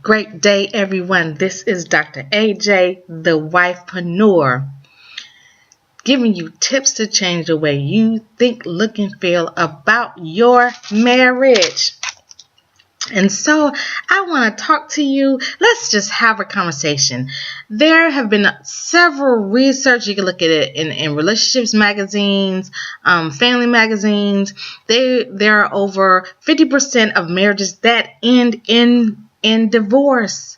Great day, everyone. This is Dr. AJ, the wifepreneur, giving you tips to change the way you think, look, and feel about your marriage. And so I want to talk to you. Let's just have a conversation. There have been several research. You can look at it in relationships magazines, family magazines. There are over 50% of marriages that end in divorce.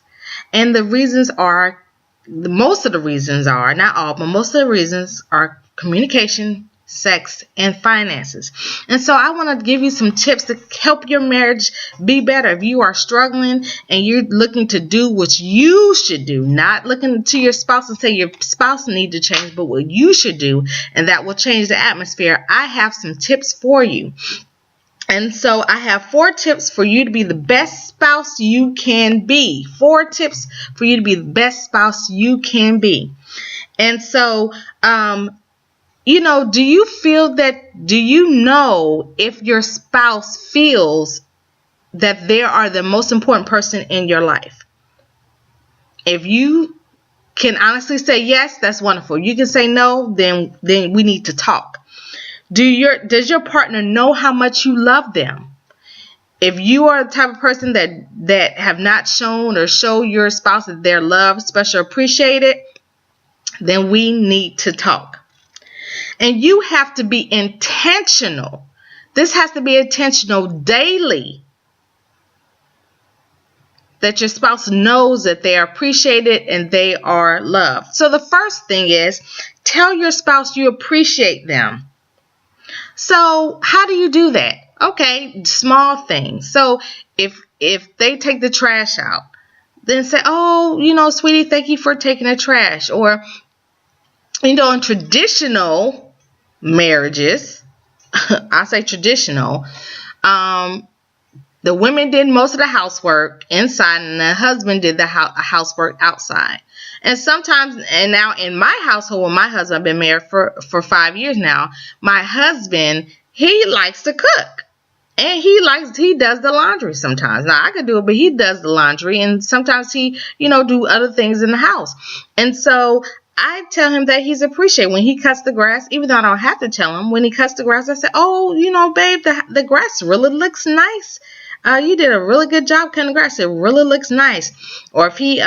And the reasons are, most of the reasons are, not all, but most of the reasons are communication, sex, and finances. And so I want to give you some tips to help your marriage be better. If you are struggling and you're looking to do what you should do, not looking to your spouse and say your spouse needs to change, but what you should do, and that will change the atmosphere, I have some tips for you. And so I have 4 tips for you to be the best spouse you can be. 4 tips for you to be the best spouse you can be. And so, do you know if your spouse feels that they are the most important person in your life? If you can honestly say yes, that's wonderful. You can say no, then we need to talk. Does your partner know how much you love them? If you are the type of person that have not shown or show your spouse that they're loved, special, appreciated, then we need to talk. And you have to be intentional. This has to be intentional daily. That your spouse knows that they are appreciated and they are loved. So the first thing is, tell your spouse you appreciate them. So how do you do that? Okay, small things. So if they take the trash out, then say, oh, sweetie, thank you for taking the trash. Or, in traditional marriages, I say traditional, the women did most of the housework inside and the husband did the housework outside. And sometimes, and now in my household, with my husband, I've been married for 5 years now, my husband, he likes to cook. And he does the laundry sometimes. Now, I could do it, but he does the laundry. And sometimes he, do other things in the house. And so I tell him that he's appreciated. When he cuts the grass, even though I don't have to tell him, when he cuts the grass, I say, oh, babe, the grass really looks nice. You did a really good job cutting the grass. It really looks nice. Or if he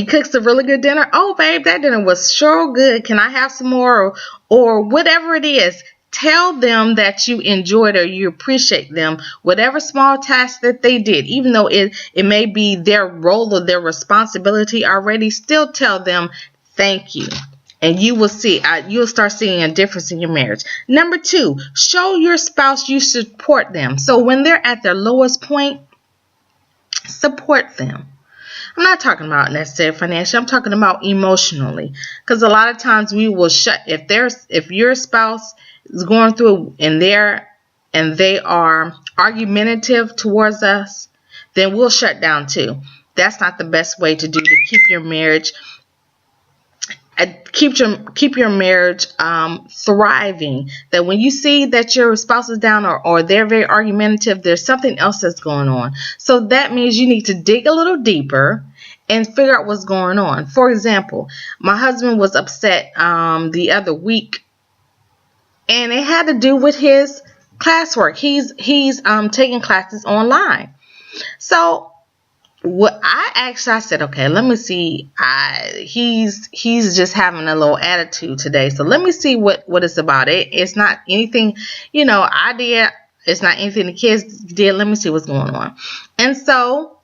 cooks a really good dinner. Oh, babe, that dinner was sure good. Can I have some more? Or whatever it is. Tell them that you enjoyed or you appreciate them, whatever small task that they did, even though it may be their role or their responsibility already, still tell them thank you. And you will see, you'll start seeing a difference in your marriage. Number 2, show your spouse you support them. So when they're at their lowest point, support them. I'm not talking about necessarily financially. I'm talking about emotionally. Because a lot of times we will if your spouse is going through and they are argumentative towards us, then we'll shut down too. That's not the best way to keep your marriage. Keep your marriage thriving. That when you see that your spouse is down or they're very argumentative, there's something else that's going on. So that means you need to dig a little deeper and figure out what's going on. For example, my husband was upset the other week, and it had to do with his classwork. He's taking classes online. So I said, okay, let me see. He's just having a little attitude today. So let me see what it's about. It's not anything, I did. It's not anything the kids did. Let me see what's going on. And so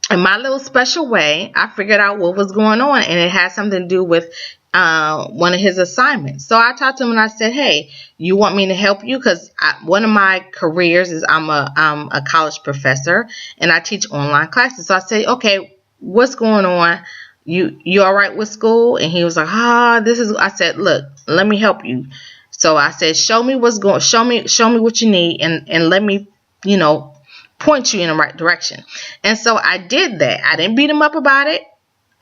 in my little special way, I figured out what was going on, and it had something to do with one of his assignments. So I talked to him and I said, hey, you want me to help you? Because one of my careers is I'm a college professor and I teach online classes. So I said, okay, what's going on? You all right with school? And he was like, I said, look, let me help you. So I said, show me what you need and let me, point you in the right direction. And so I did that. I didn't beat him up about it.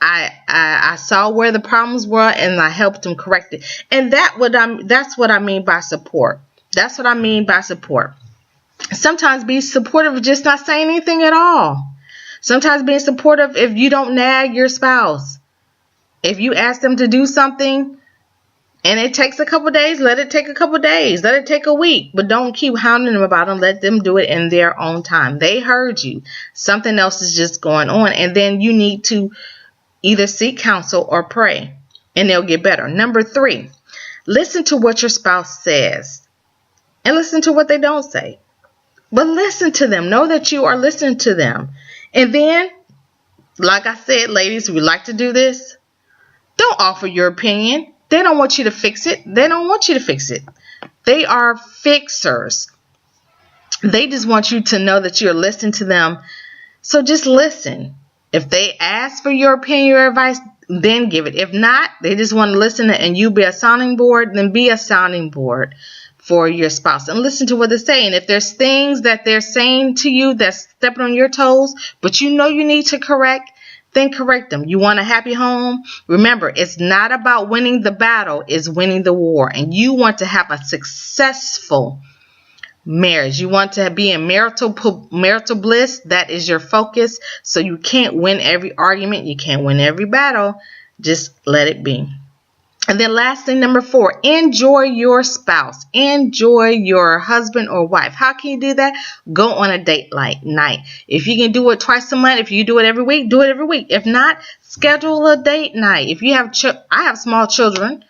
I saw where the problems were and I helped him correct it. And that's what I mean by support. That's what I mean by support. Sometimes be supportive of just not saying anything at all. Sometimes being supportive if you don't nag your spouse. If you ask them to do something and it takes a couple days, let it take a couple days. Let it take a week. But don't keep hounding them about them. Let them do it in their own time. They heard you. Something else is just going on. And then you need to either seek counsel or pray. And they'll get better. Number 3, listen to what your spouse says. And listen to what they don't say. But listen to them. Know that you are listening to them. And then, like I said, ladies, we like to do this. Don't offer your opinion. They don't want you to fix it. They don't want you to fix it. They are fixers. They just want you to know that you're listening to them. So just listen. If they ask for your opinion or advice, then give it. If not, they just want to listen and you be a sounding board, then be a sounding board for your spouse and listen to what they're saying. If there's things that they're saying to you that's stepping on your toes, but you know you need to correct, then correct them. You want a happy home? Remember, it's not about winning the battle, it's winning the war. And you want to have a successful marriage. You want to be in marital bliss. That is your focus. So you can't win every argument. You can't win every battle. Just let it be. And then last thing, number 4, enjoy your spouse. Enjoy your husband or wife. How can you do that? Go on a date night. If you can do it twice a month, if you do it every week, do it every week. If not, schedule a date night. If you have, I have small children.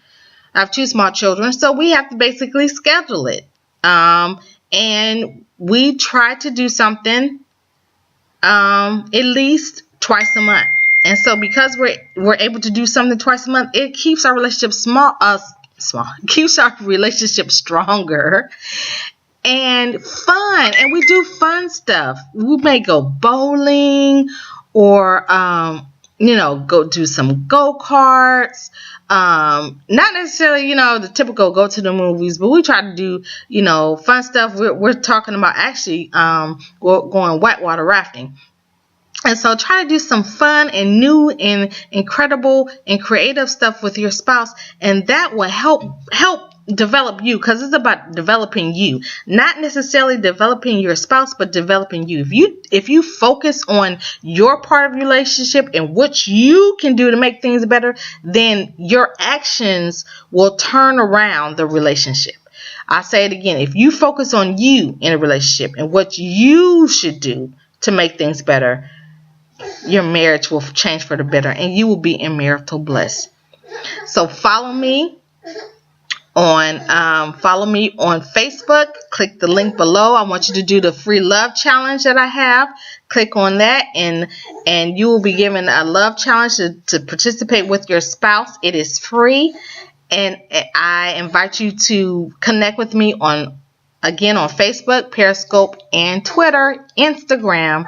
I have 2 small children. So we have to basically schedule it. And we try to do something at least twice a month. And so because we're able to do something twice a month, it keeps our relationship keeps our relationship stronger and fun. And we do fun stuff. We may go bowling or go do some go-karts. Not necessarily, the typical go to the movies, but we try to do, fun stuff. We're talking about actually going whitewater rafting. And so try to do some fun and new and incredible and creative stuff with your spouse, and that will help develop you, because it's about developing you, not necessarily developing your spouse, but developing you. If you focus on your part of the relationship and what you can do to make things better, then your actions will turn around the relationship. I say it again. If you focus on you in a relationship and what you should do to make things better, your marriage will change for the better and you will be in marital bliss. So follow me on Facebook. Click the link below. I want you to do the free love challenge that I have. Click on that and you will be given a love challenge to participate with your spouse. It is free, and I invite you to connect with me on Facebook, Periscope, and Twitter, Instagram.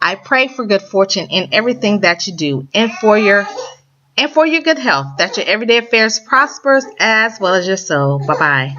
I pray for good fortune in everything that you do and for your good health, that your everyday affairs prospers as well as your soul. Bye-bye.